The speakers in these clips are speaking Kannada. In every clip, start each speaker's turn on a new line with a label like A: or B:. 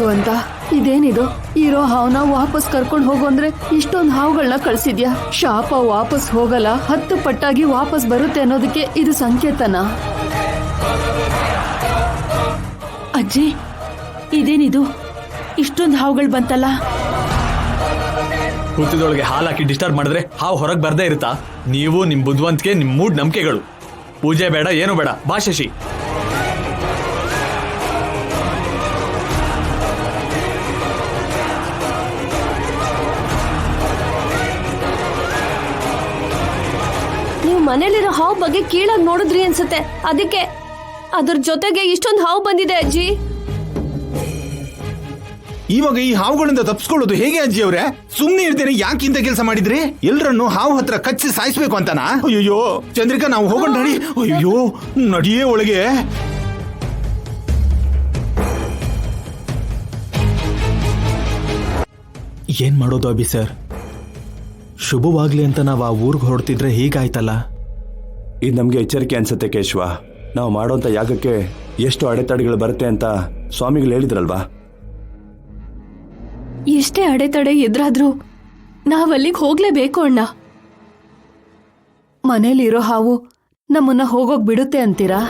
A: ಭಗವಂತ, ಇದೇನಿದು? ಇರೋ ಹಾವನ್ನ ವಾಪಸ್ ಕರ್ಕೊಂಡು ಹೋಗು ಅಂದ್ರೆ ಇಷ್ಟೊಂದು ಹಾವುಗಳನ್ನ ಕಳ್ಸಿದ್ಯಾ? ಶಾಪ ವಾಪಸ್ ಹೋಗಲ್ಲ, 10 ಪಟ್ಟಾಗಿ ವಾಪಸ್ ಬರುತ್ತೆ ಅನ್ನೋದಕ್ಕೆ ಇದು ಸಂಕೇತನ?
B: ಅಜ್ಜಿ, ಇದೇನಿದು? ಇಷ್ಟೊಂದು ಹಾವುಗಳು ಬಂತಲ್ಲ.
C: ಹುತ್ತಿದೊಳಗೆ ಹಾಲು ಹಾಕಿ ಡಿಸ್ಟರ್ಬ್ ಮಾಡಿದ್ರೆ ಹಾವು ಹೊರಗೆ ಬರ್ದೇ ಇರುತ್ತಾ? ನೀವು ನಿಮ್ ಬುದ್ಧಿವಂತಿಕೆ, ನಿಮ್ ಮೂಡ್ ನಂಬಿಕೆಗಳು. ಪೂಜೆ ಬೇಡ, ಏನು ಬೇಡ. ಬಾ ಶಶಿ.
D: ನೀವು ಮನೇಲಿರೋ ಹಾವು ಬಗ್ಗೆ ಕೀಳಾಗಿ ನೋಡಿದ್ರಿ ಅನ್ಸುತ್ತೆ, ಅದಕ್ಕೆ ಅದ್ರ ಜೊತೆಗೆ ಇಷ್ಟೊಂದು ಹಾವು ಬಂದಿದೆ ಅಜ್ಜಿ.
E: ಇವಾಗ ಈ ಹಾವುಗಳಿಂದ ತಪ್ಪಿಸ್ಕೊಳ್ಳೋದು ಹೇಗೆ ಅಜ್ಜಿ ಅವ್ರೆ? ಸುಮ್ನೆ ಇರ್ತೇನೆ, ಯಾಕೆ ಇಂಥ ಕೆಲಸ ಮಾಡಿದ್ರಿ? ಎಲ್ರನ್ನು ಹಾವು ಹತ್ರ ಕಚ್ಚಿ ಸಾಯಿಸ್ಬೇಕು ಅಂತನಾ? ಅಯ್ಯೋ ಚಂದ್ರಿಕಾ, ನಾವು ಹೋಗೋಣ ನಡಿ. ಅಯ್ಯೋ ನಡಿಯೇ ಒಳಗೆ.
F: ಏನ್ ಮಾಡೋದು ಅಭಿ ಸರ್? ಶುಭವಾಗ್ಲಿ ಅಂತ ನಾವು ಆ ಊರ್ಗ್ ಹೊರಡ್ತಿದ್ರೆ ಹೀಗಾಯ್ತಲ್ಲ.
G: ಇದು ನಮ್ಗೆ ಎಚ್ಚರಿಕೆ ಅನ್ಸುತ್ತೆ ಕೇಶವ. ನಾವು ಮಾಡೋಂಥ ಯಾಗಕ್ಕೆ ಎಷ್ಟು ಅಡೆತಡೆಗಳು ಬರುತ್ತೆ ಅಂತ ಸ್ವಾಮಿಗಳು ಹೇಳಿದ್ರಲ್ವಾ?
D: ಎಷ್ಟೇ ಅಡೆತಡೆ ಎದುರಾದ್ರೂ ನಾವಲ್ಲಿಗೆ ಹೋಗ್ಲೇಬೇಕು ಅಣ್ಣ.
A: ಮನೇಲಿರೋ ಹಾವು ನಮ್ಮನ್ನ ಹೋಗೋಕ್ ಬಿಡುತ್ತೆ ಅಂತೀರಾ?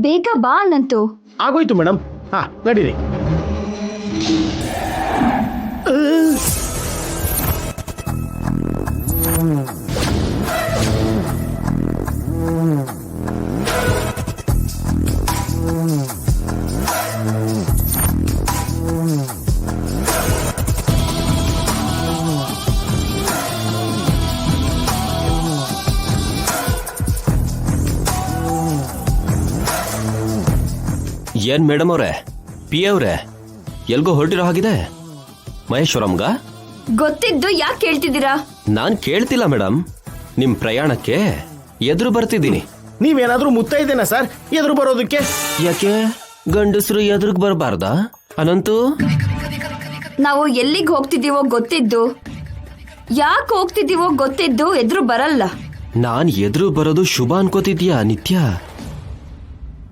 D: ಬೇಗ ಬಾ ಅನ್ನಂತು.
H: ಆಗೋಯ್ತು ಮೇಡಮ್. ಹಾ, ನಡೀರಿ.
I: ಏನ್ ಮೇಡಮ್ ಅವ್ರೆ, ಪಿ ಅವ್ರೆ, ಎಲ್ಗೋ ಹೊರಟಿರೋ ಹಾಗಿದೆ? ಮಹೇಶ್ವರಂಗ
D: ಗೊತ್ತಿದ್ದು ಯಾಕೆ ಕೇಳ್ತಿದ್ದೀರಾ?
I: ನಾನ್ ಕೇಳ್ತಿಲ್ಲ ಮೇಡಮ್, ನಿಮ್ ಪ್ರಯಾಣಕ್ಕೆ ಎದುರು ಬರ್ತಿದ್ದೀನಿ.
H: ನೀವೇನಾದ್ರೂ ಮುತ್ತೈದೇನಾ ಸರ್ ಎದುರು ಬರೋದಕ್ಕೆ?
I: ಯಾಕೆ ಗಂಡಸರು ಎದುರುಗ್ ಬರಬಾರ್ದಾ? ಅನಂತು,
D: ನಾವು ಎಲ್ಲಿಗೆ ಹೋಗ್ತಿದ್ದೀವೋ ಗೊತ್ತಿದ್ದು, ಯಾಕೆ ಹೋಗ್ತಿದ್ದೀವೋ ಗೊತ್ತಿದ್ದು ಎದುರು ಬರಲ್ಲ.
I: ನಾನ್ ಎದುರು ಬರೋದು ಶುಭ ಅನ್ಕೋತಿದ್ಯಾ ನಿತ್ಯ?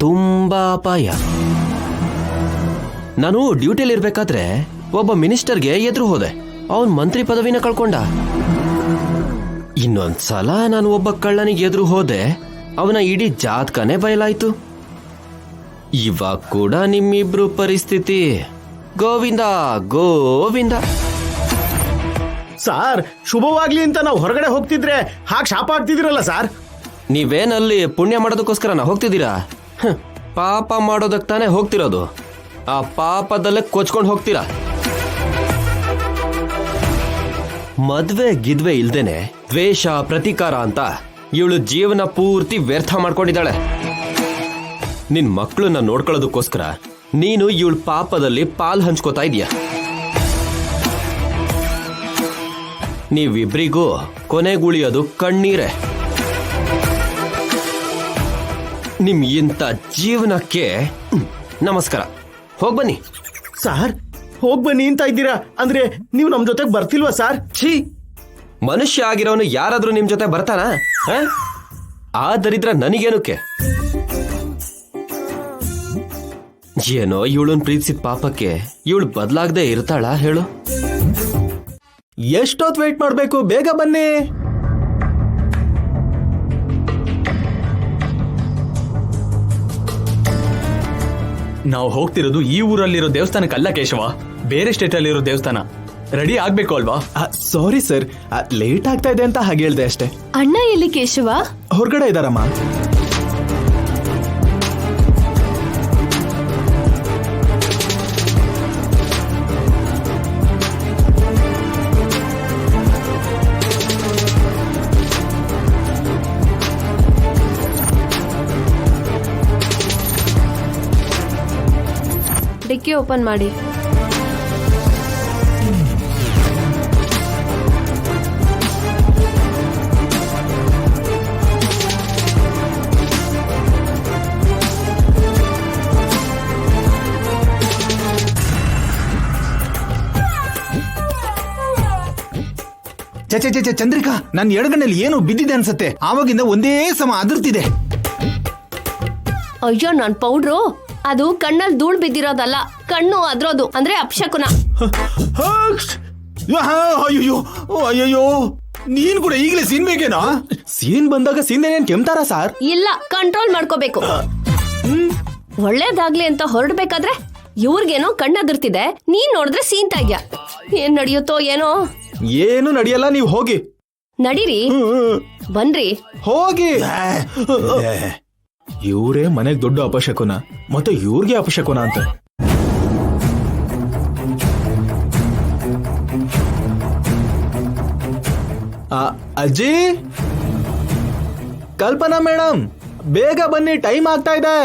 I: ತುಂಬಾ ಅಪಾಯ. ನಾನು ಡ್ಯೂಟಿಯಲ್ಲಿ ಇರ್ಬೇಕಾದ್ರೆ ಒಬ್ಬ ಮಿನಿಸ್ಟರ್ಗೆ ಎದುರು ಹೋದೆ, ಅವನ್ ಮಂತ್ರಿ ಪದವಿನ ಕಳ್ಕೊಂಡ. ಇನ್ನೊಂದ್ಸಲ ನಾನು ಒಬ್ಬ ಕಳ್ಳನಿಗೆ ಎದುರು ಹೋದೆ, ಅವನ ಇಡೀ ಜಾತಕನೇ ಬಯಲಾಯ್ತು. ಇವಾಗ ಕೂಡ ನಿಮ್ಮಿಬ್ರು ಪರಿಸ್ಥಿತಿ ಗೋವಿಂದ ಗೋವಿಂದ.
H: ಸಾರ್, ಶುಭವಾಗ್ಲಿ ಅಂತ ನಾವು ಹೊರಗಡೆ ಹೋಗ್ತಿದ್ರೆ ಹಾಗೆ ಶಾಪ ಆಗ್ತಿದಿರಲ್ಲ ಸಾರ್.
I: ನೀವೇನಲ್ಲಿ ಪುಣ್ಯ ಮಾಡೋದಕ್ಕೋಸ್ಕರ ಹೋಗ್ತಿದ್ದೀರಾ? ಪಾಪ ಮಾಡೋದಕ್ಕೆ ತಾನೇ ಹೋಗ್ತಿರೋದು. ಆ ಪಾಪದಲ್ಲೇ ಕೊಚ್ಕೊಂಡು ಹೋಗ್ತೀರಾ. ಮದ್ವೆ ಗಿದ್ವೆ ಇಲ್ದೇನೆ ದ್ವೇಷ ಪ್ರತೀಕಾರ ಅಂತ ಇವಳು ಜೀವನ ಪೂರ್ತಿ ವ್ಯರ್ಥ ಮಾಡ್ಕೊಂಡಿದ್ದಾಳೆ. ನಿನ್ ಮಕ್ಕಳನ್ನ ನೋಡ್ಕೊಳ್ಳೋದಕ್ಕೋಸ್ಕರ ನೀನು ಇವಳ ಪಾಪದಲ್ಲಿ ಪಾಲ್ ಹಂಚ್ಕೋತಾ ಇದೀಯ. ನೀವಿಬ್ರಿಗೂ ಕೊನೆಗುಳಿಯೋದು ಕಣ್ಣೀರೇ. ನಿಮ್ ಇಂಥ ಜೀವನಕ್ಕೆ ನಮಸ್ಕಾರ. ಹೋಗ್ಬನ್ನಿ.
H: ಸಾರ್, ಹೋಗ್ಬನ್ನಿ ಅಂತ ಇದ್ದೀರಾ ಅಂದ್ರೆ ನೀವು ನಮ್ ಜೊತೆಗೆ ಬರ್ತಿಲ್ವಾ ಸಾರ್?
I: ಛೀ, ಮನುಷ್ಯ ಆಗಿರೋನು ಯಾರಾದ್ರೂ ನಿಮ್ ಜೊತೆ ಬರ್ತಾನ? ಆ ದರಿದ್ರ ನನಗೇನಕ್ಕೆ? ಏನೋ ಇವಳನ್ ಪ್ರೀತಿಸಿದ ಪಾಪಕ್ಕೆ ಇವಳು ಬದಲಾಗದೆ ಇರ್ತಾಳ ಹೇಳು?
F: ಎಷ್ಟೊತ್ತು ವೇಟ್ ಮಾಡ್ಬೇಕು? ಬೇಗ ಬನ್ನಿ.
C: ನಾವು ಹೋಗ್ತಿರೋದು ಈ ಊರಲ್ಲಿರೋ ದೇವಸ್ಥಾನಕ್ಕಲ್ಲ ಕೇಶವ, ಬೇರೆ ಸ್ಟೇಟಲ್ಲಿ ಇರೋ ದೇವಸ್ಥಾನ. ರೆಡಿ ಆಗ್ಬೇಕು ಅಲ್ವಾ?
F: ಸಾರಿ ಸರ್, ಲೇಟ್ ಆಗ್ತಾ ಇದೆ ಅಂತ ಹಾಗೆ ಹೇಳ್ದೆ ಅಷ್ಟೇ.
D: ಅಣ್ಣ ಎಲ್ಲಿ ಕೇಶವ?
F: ಹೊರಗಡೆ ಇದ್ದಾರಮ್ಮ.
D: ಡಿಕ್ಕಿ ಓಪನ್ ಮಾಡಿ.
E: ಚಂದ್ರಿಕಾ, ನನ್ನ ಎಡಗಣ್ಣಲ್ಲಿ ಏನೋ ಬಿದ್ದಿದೆ ಅನ್ಸತ್ತೆ. ಆವಾಗಿಂದ ಒಂದೇ ಸಮ ಅದಿರ್ತಿದೆ.
D: ಅಯ್ಯೋ ನನ್ ಪೌಡ್ರು ಅದು ಕಣ್ಣಲ್ಲಿ ಧೂಳ್ ಬಿದ್ದಿರೋದಲ್ಲ, ಕಣ್ಣು ಅದ್ರೋದು, ಅಂದ್ರೆ ಅಪಶಕುನ.
E: ಅಯ್ಯೋ ಅಯ್ಯೋ, ನೀನ್ ಕೂಡ ಈಗಲೇ ಸೀನ್ ಬೇಕೇನೋ?
F: ಸೀನ್ ಬಂದಾಗ ಸೀನ್ ಏನೇನ್ ಕೆಮ್ತಾರ ಸಾರ್?
D: ಇಲ್ಲ, ಕಂಟ್ರೋಲ್ ಮಾಡ್ಕೋಬೇಕು. ಒಳ್ಳೇದಾಗ್ಲಿ ಅಂತ ಹೊರಡ್ಬೇಕಾದ್ರೆ ಇವ್ರಿಗೇನೋ ಕಣ್ಣದಿರ್ತಿದೆ, ನೀನ್ ನೋಡಿದ್ರೆ ಸೀನ್ತಾ ಇದ್ಯಾ. ಏನ್ ನಡೆಯುತ್ತೋ ಏನೋ.
F: ಏನು ನಡೆಯಲ್ಲ, ನೀವು ಹೋಗಿ.
D: ನಡೀರಿ, ಬನ್ರಿ,
F: ಹೋಗಿ. ಇವರೇ ಮನೆಗ್ ದೊಡ್ಡ ಅಪಶಕುನ, ಮತ್ತೆ ಇವ್ರಿಗೆ ಅಪಶಕುನ ಅಂತ. ಅಜ್ಜಿ, ಕಲ್ಪನಾ ಮೇಡಮ್, ಬೇಗ ಬನ್ನಿ, ಟೈಮ್ ಆಗ್ತಾ ಇದೆ.